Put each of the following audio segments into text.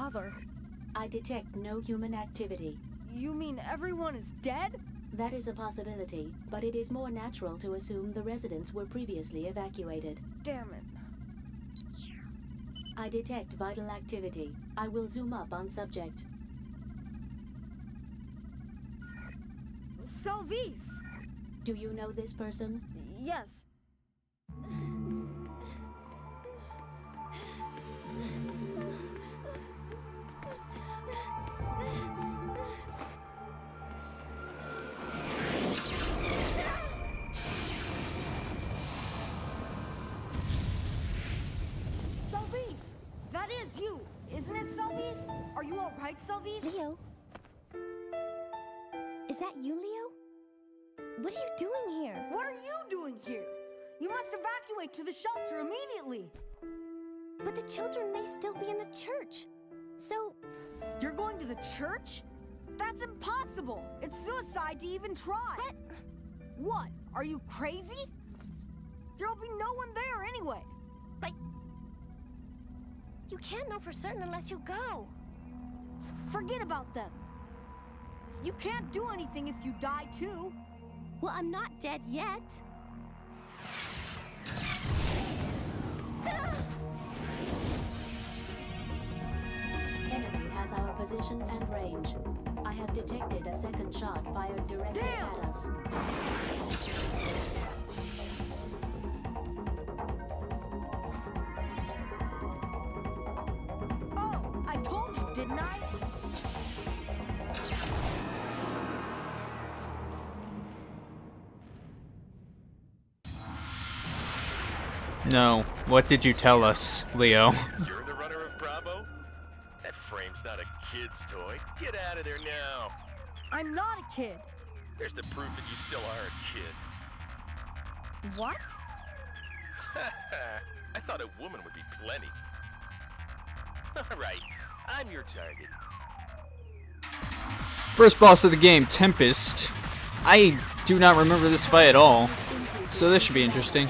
Father. I detect no human activity. You mean everyone is dead? That is a possibility, but it is more natural to assume the residents were previously evacuated. Damn it. I detect vital activity. I will zoom up on subject. Salvis! Do you know this person? Yes. Salvis! That is you! Isn't it, Salvis? Are you alright, Salvis? Leo? Is that you, Leo? What are you doing here? What are you doing here? You must evacuate to the shelter immediately! But the children may still be in the church. So... You're going to the church? That's impossible! It's suicide to even try! But... What? Are you crazy? There'll be no one there anyway! But... You can't know for certain unless you go. Forget about them! You can't do anything if you die too! Well, I'm not dead yet. Enemy has our position and range. I have detected a second shot fired directly at us. Oh, I told you, didn't I? No. What did you tell us, Leo? You're the runner of Bravo? That frame's not a kid's toy. Get out of there now. I'm not a kid. There's the proof that you still are a kid. What? I thought a woman would be plenty. All right, I'm your target. First boss of the game, Tempest. I do not remember this fight at all, so this should be interesting.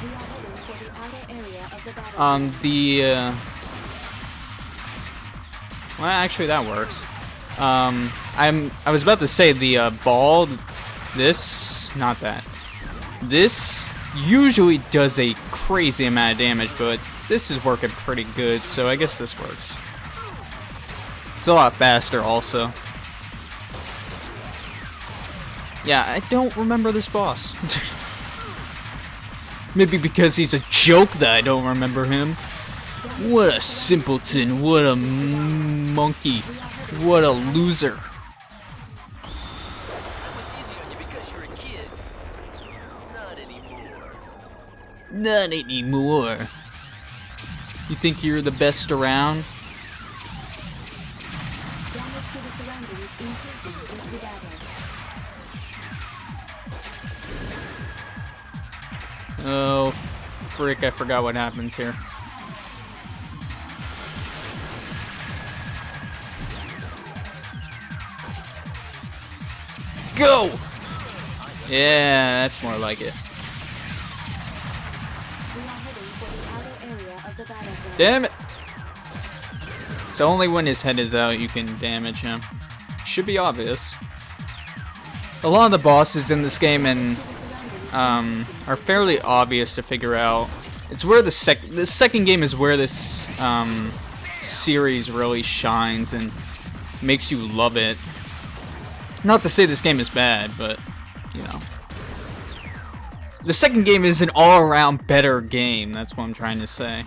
We are heading for the outer area of the battle. Well, actually, that works. I was about to say the ball. Not that. This usually does a crazy amount of damage, but this is working pretty good, so I guess this works. It's a lot faster, also. Yeah, I don't remember this boss. Maybe because he's a joke that I don't remember him. What a simpleton, what a monkey, what a loser. That was easy on you because you're a kid. Not anymore. Not anymore. You think you're the best around? Damage to the surroundings increasing with the battle. Oh, frick, I forgot what happens here. Go! Yeah, that's more like it. We are heading for the outer area of the battle zone. Damn it! So only when his head is out you can damage him. Should be obvious. A lot of the bosses in this game are fairly obvious to figure out. It's where the second game is where this series really shines and makes you love it. Not to say this game is bad, but you know. The second game is an all-around better game, that's what I'm trying to say.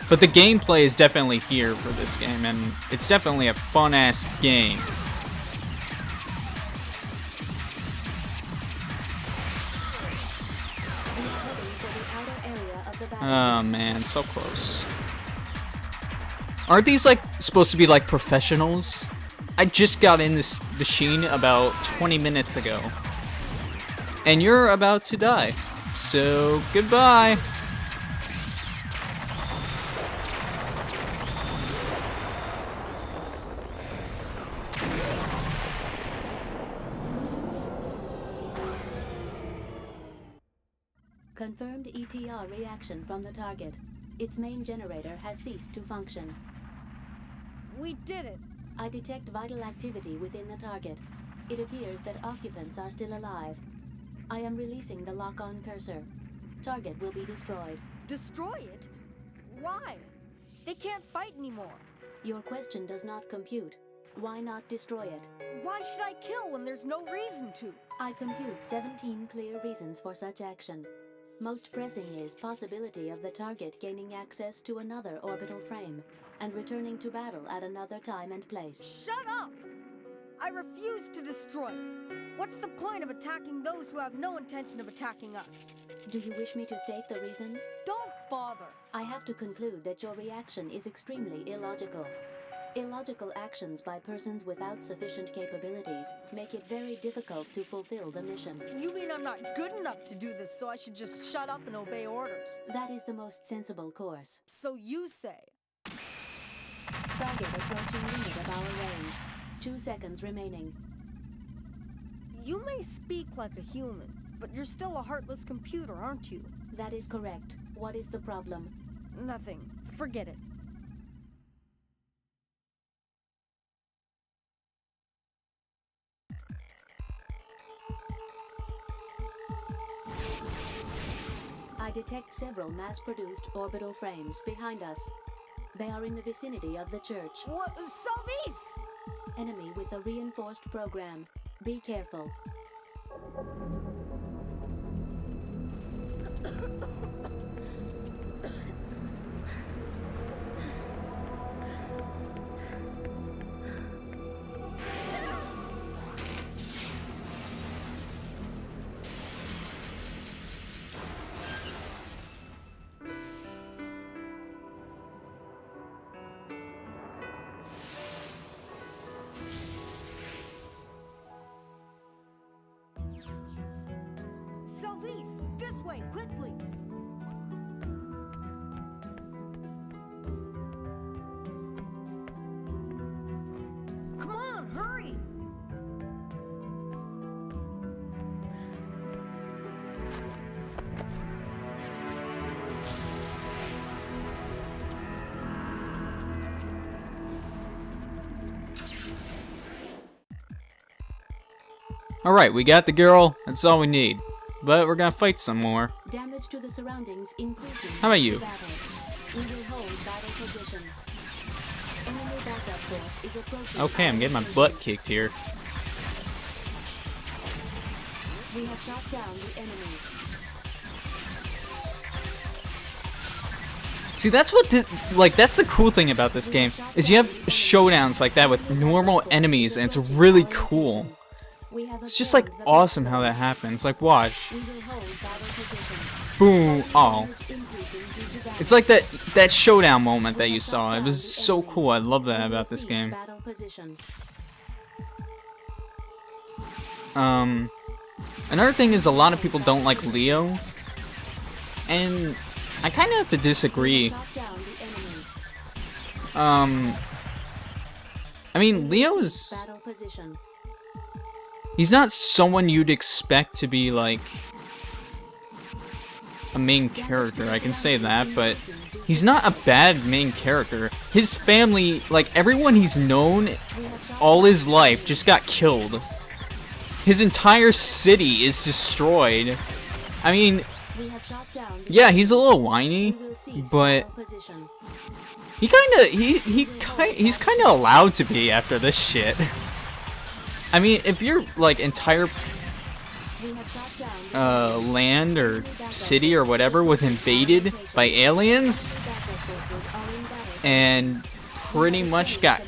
But the gameplay is definitely here for this game, and it's definitely a fun-ass game. Oh man, so close. Aren't these like supposed to be like professionals? I just got in this machine about 20 minutes ago. And you're about to die. So, goodbye. Confirmed ETR reaction from the target. Its main generator has ceased to function. We did it. I detect vital activity within the target. It appears that occupants are still alive. I am releasing the lock-on cursor. Target will be destroyed. Destroy it? Why? They can't fight anymore. Your question does not compute. Why not destroy it? Why should I kill when there's no reason to? I compute 17 clear reasons for such action. Most pressing is possibility of the target gaining access to another orbital frame and returning to battle at another time and place. Shut up! I refuse to destroy it. What's the point of attacking those who have no intention of attacking us? Do you wish me to state the reason? Don't bother. I have to conclude that your reaction is extremely illogical. Illogical actions by persons without sufficient capabilities make it very difficult to fulfill the mission. You mean I'm not good enough to do this, so I should just shut up and obey orders? That is the most sensible course. So you say. Target approaching limit of our range. 2 seconds remaining. You may speak like a human, but you're still a heartless computer, aren't you? That is correct. What is the problem? Nothing. Forget it. I detect several mass-produced orbital frames behind us. They are in the vicinity of the church. What? Salvis! Enemy with a reinforced program. Be careful. Salvis! This way, quickly! Come on, hurry! Alright, we got the girl. That's all we need. But we're gonna fight some more. Damage to the surroundings increasing. How about you? Battle. We will hold battle position. Enemy backup force is approaching. Okay, I'm getting my butt kicked here. We have shot down the enemy. See, that's what that's the cool thing about this game, is you have showdowns like that with normal enemies, and it's really cool. It's just like awesome how that happens. Like, watch. We will hold battle position. Boom. Oh. Damage increasing due to battle. It's like that showdown moment that you saw. It was so cool. I love that about this game. Battle position. Another thing is a lot of people don't like Leo. And I kind of have to disagree. Shot down the enemy. I mean, Leo is... Battle position. He's not someone you'd expect to be, like, a main character, I can say that, but he's not a bad main character. His family, like, everyone he's known all his life just got killed. His entire city is destroyed. I mean, yeah, he's a little whiny, but he's kind of allowed to be after this shit. I mean, if your like entire land or city or whatever was invaded by aliens and pretty much got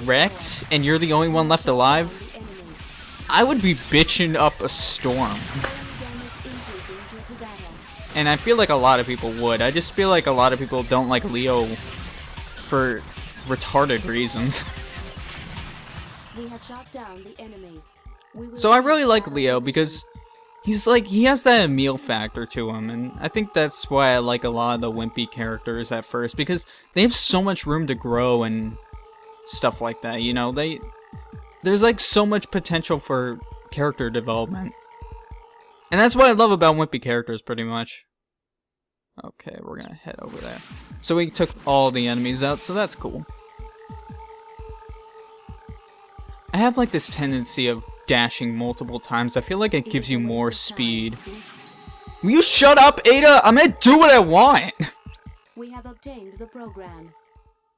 wrecked and you're the only one left alive, I would be bitching up a storm. And I feel like a lot of people would. I just feel like a lot of people don't like Leo for retarded reasons. We have shot down the enemy. So I really like Leo because he's like, he has that Emil factor to him, and I think that's why I like a lot of the wimpy characters at first, because they have so much room to grow and stuff like that, you know, there's like so much potential for character development. And that's what I love about wimpy characters, pretty much. Okay, we're gonna head over there. So we took all the enemies out, so that's cool. I have like this tendency of dashing multiple times. I feel like it gives you more speed. Will you shut up, Ada? I'm gonna do what I want! We have obtained the program.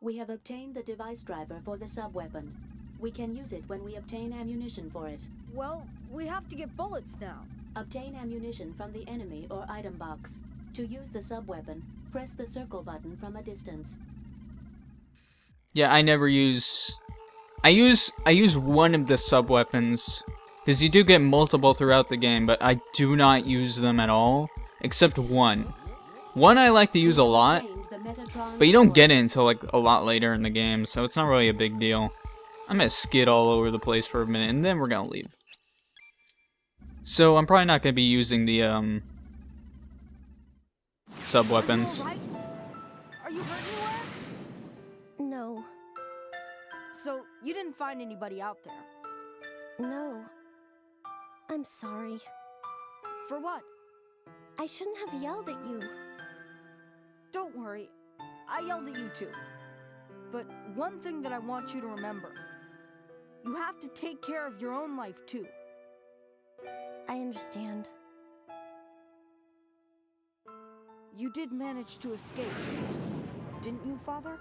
We have obtained the device driver for the sub-weapon. We can use it when we obtain ammunition for it. Well, we have to get bullets now. Obtain ammunition from the enemy or item box. To use the sub-weapon, press the circle button from a distance. Yeah, I never use... I use one of the sub-weapons, because you do get multiple throughout the game, but I do not use them at all, except one. One I like to use a lot, but you don't get it until like a lot later in the game, so it's not really a big deal. I'm gonna skid all over the place for a minute, and then we're gonna leave. So I'm probably not gonna be using the sub-weapons. Are you alright? Are you hurt anywhere? No, So, you didn't find anybody out there? no. I'm sorry. For what? I shouldn't have yelled at you. Don't worry. I yelled at you too. But one thing that I want you to remember. You have to take care of your own life too. I understand. You did manage to escape, didn't you, Father?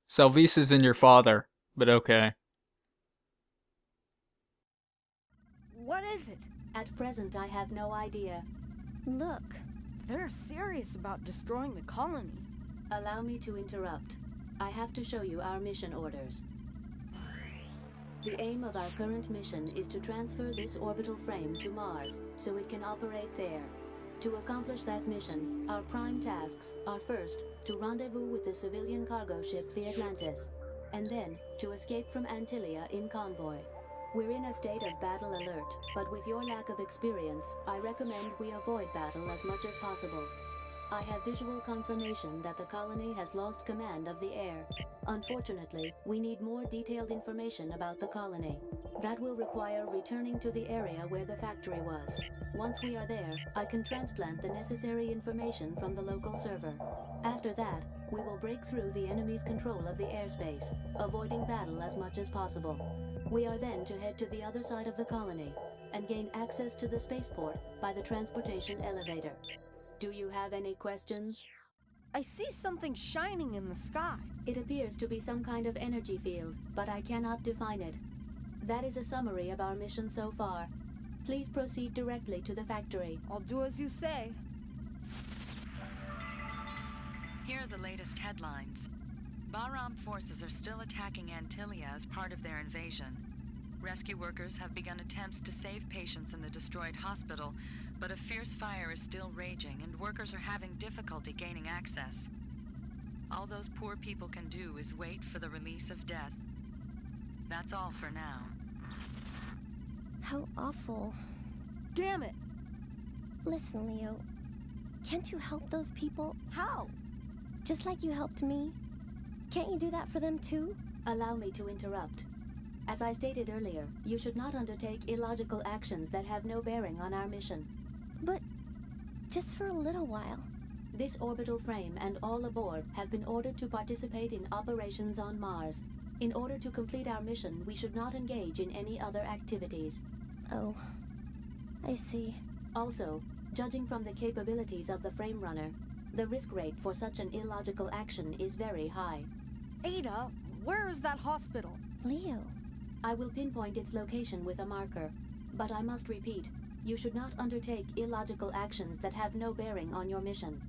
Salvisa's in your father, but okay. What is it? At present, I have no idea. Look, They're serious about destroying the colony. Allow me to interrupt. I have to show you our mission orders. The aim of our current mission is to transfer this orbital frame to Mars, so it can operate there. To accomplish that mission, our prime tasks are first, to rendezvous with the civilian cargo ship the Atlantis, and then, to escape from Antillia in convoy. We're in a state of battle alert, but with your lack of experience, I recommend we avoid battle as much as possible. I have visual confirmation that the colony has lost command of the air. Unfortunately, we need more detailed information about the colony. That will require returning to the area where the factory was. Once we are there, I can transplant the necessary information from the local server. After that, we will break through the enemy's control of the airspace, avoiding battle as much as possible. We are then to head to the other side of the colony and gain access to the spaceport by the transportation elevator. Do you have any questions? I see something shining in the sky. It appears to be some kind of energy field, but I cannot define it. That is a summary of our mission so far. Please proceed directly to the factory. I'll do as you say. Here are the latest headlines. Bahram forces are still attacking Antillia as part of their invasion. Rescue workers have begun attempts to save patients in the destroyed hospital, but a fierce fire is still raging and workers are having difficulty gaining access. All those poor people can do is wait for the release of death. That's all for now. how awful. Damn it! Listen, Leo. Can't you help those people? How? Just like you helped me? Can't you do that for them too? Allow me to interrupt. As I stated earlier, you should not undertake illogical actions that have no bearing on our mission. But just for a little while. This orbital frame and all aboard have been ordered to participate in operations on Mars. In order to complete our mission, we should not engage in any other activities. Oh, I see. Also, judging from the capabilities of the frame runner, the risk rate for such an illogical action is very high. Ada, where is that hospital? Leo, I will pinpoint its location with a marker, but I must repeat, you should not undertake illogical actions that have no bearing on your mission.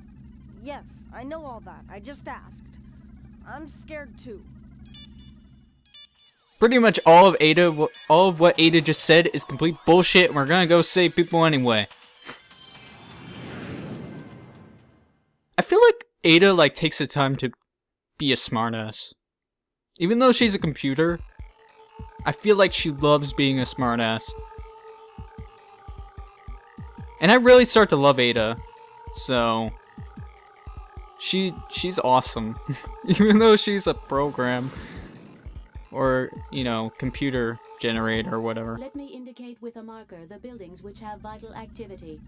Yes, I know all that. I just asked. I'm scared too. Pretty much all of what Ada just said is complete bullshit, and we're gonna go save people anyway. I feel like Ada takes the time to be a smartass. Even though she's a computer, I feel like she loves being a smartass. And I really start to love Ada, so she's awesome. Even though she's a program. Or, you know, computer generator or whatever. Let me indicate with a marker the buildings which have vital activity.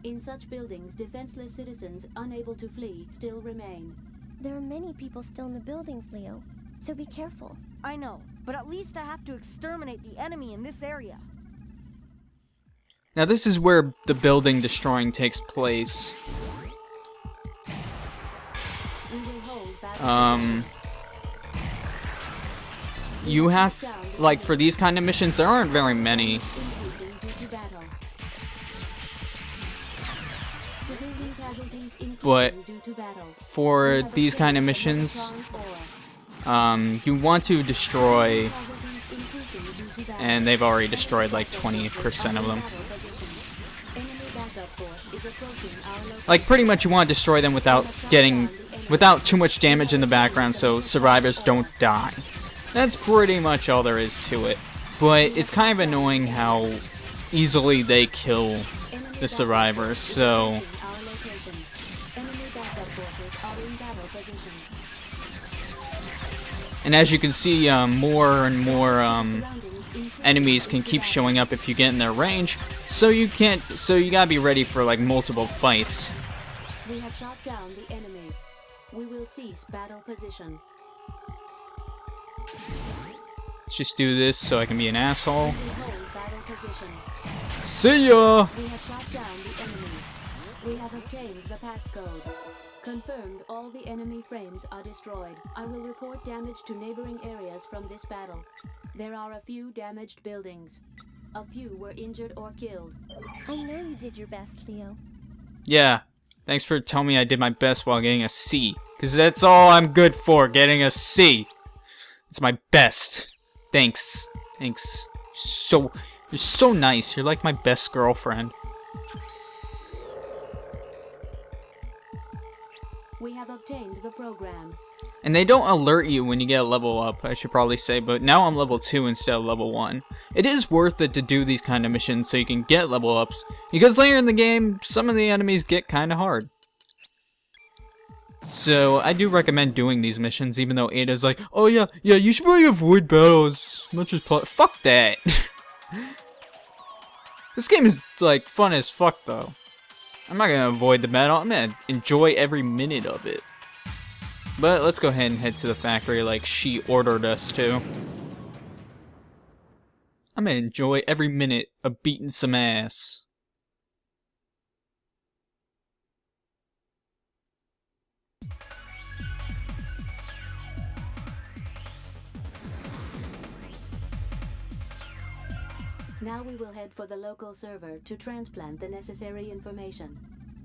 In such buildings, defenseless citizens unable to flee still remain. There are many people still in the buildings, Leo, so be careful. I know, but at least I have to exterminate the enemy in this area. Now this is where the building destroying takes place. We will hold battle You have, like, for these kind of missions, there aren't very many. increasing due to battle. Civilian casualties But increasing due to battle. for these kind of missions, you want to destroy, and they've already destroyed like 20% of them. Like, pretty much you want to destroy them without too much damage in the background so survivors don't die. That's pretty much all there is to it. But it's kind of annoying how easily they kill the survivors, so... And as you can see, more and more enemies can keep showing up if you get in their range, so you gotta be ready for like multiple fights. We have shot down the enemy. We will cease battle position. Let's just do this so I can be an asshole. We hold battle position. See ya! We have shot down the enemy. We have obtained the passcode. Confirmed all the enemy frames are destroyed. I will report damage to neighboring areas from this battle. There are a few damaged buildings. A few were injured or killed. I know you did your best, Leo. Yeah, thanks for telling me I did my best while getting a C. Because that's all I'm good for, getting a C. It's my best. Thanks. Thanks. You're so nice. You're like my best girlfriend. We have obtained the program. And they don't alert you when you get a level up, I should probably say, but now I'm level 2 instead of level 1. It is worth it to do these kind of missions so you can get level ups, because later in the game, some of the enemies get kinda hard. So, I do recommend doing these missions, even though Ada's like, oh yeah, you should probably avoid battles as much as possible. Fuck that! This game is, like, fun as fuck, though. I'm not gonna avoid the battle, I'm gonna enjoy every minute of it. But let's go ahead and head to the factory like she ordered us to. I'm gonna enjoy every minute of beating some ass. Now we will head for the local server to transplant the necessary information.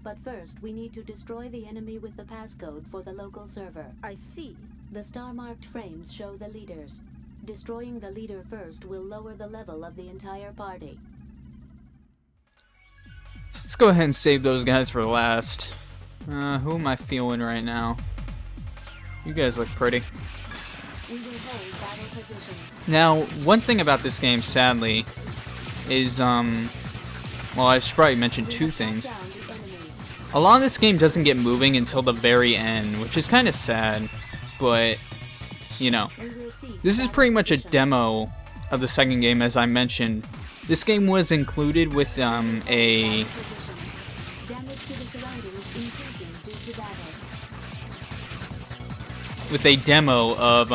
But first, we need to destroy the enemy with the passcode for the local server. I see. The star-marked frames show the leaders. Destroying the leader first will lower the level of the entire party. Let's go ahead and save those guys for last. Who am I feeling right now? You guys look pretty. We will hold battle position. Now, one thing about this game, sadly, is, well, I should probably mention two things. A lot of this game doesn't get moving until the very end, which is kind of sad, but, you know. This is pretty much a demo of the second game, as I mentioned. This game was included with, a... with a demo of,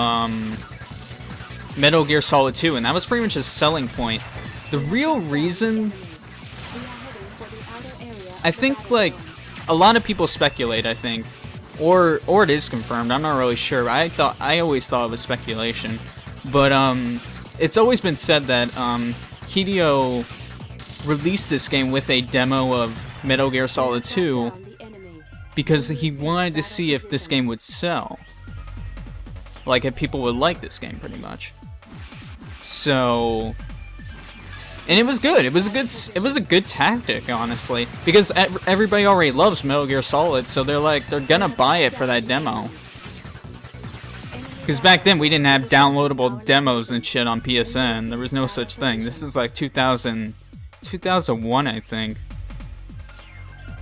Metal Gear Solid 2, and that was pretty much a selling point. The real reason... I think, like, a lot of people speculate, I think. Or it is confirmed, I'm not really sure. I always thought it was speculation. But, it's always been said that, Hideo released this game with a demo of Metal Gear Solid 2 because he wanted to see if this game would sell. Like, if people would like this game, pretty much. So... And it was good. It was a good tactic, honestly, because everybody already loves Metal Gear Solid, so they're gonna buy it for that demo. Because back then we didn't have downloadable demos and shit on PSN. There was no such thing. This is like 2001, I think.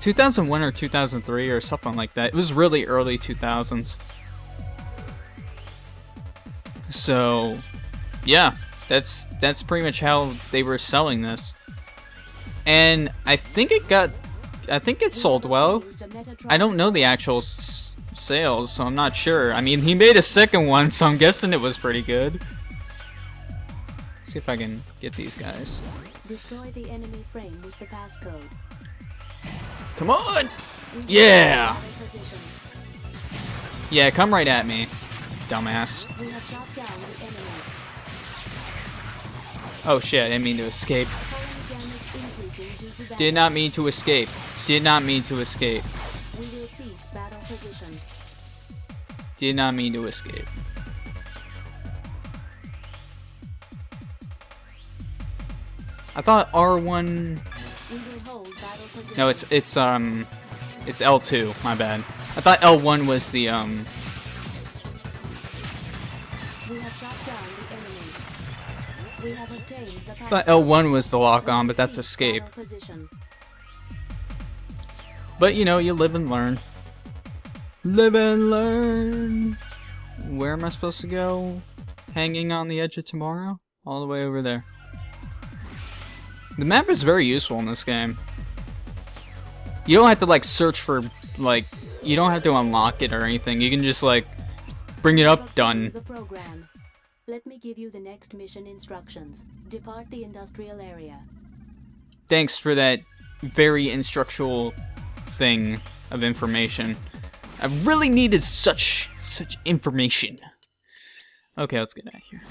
2001 or 2003 or something like that. It was really early 2000s. So, yeah. That's pretty much how they were selling this. And I think it got I think it sold well. I don't know the actual sales, so I'm not sure. I mean, he made a second one, so I'm guessing it was pretty good. See if I can get these guys. Destroy the enemy frame with the passcode. Come on! Yeah! Position. Yeah, come right at me, dumbass. We have shot down the enemy. Oh shit, I didn't mean to escape. Colony damage increasing due to battle. Did not mean to escape. Did not mean to escape. We will cease battle position. Did not mean to escape. I thought R1. We will hold battle position. No, it's L2. My bad. I thought L1 was the We have shot down the enemy. We have obtained the I thought L1 was the lock on, but that's Cease escape. battle position. But you know, you live and learn. Live and learn. Where am I supposed to go? Hanging on the edge of tomorrow? All the way over there. The map is very useful in this game. You don't have to like search for like, you don't have to unlock it or anything. You can just like bring it up, done. The program. Let me give you the next mission instructions. Depart the industrial area. Thanks for that very instructional thing of information. I really needed such information. Okay, let's get out of here.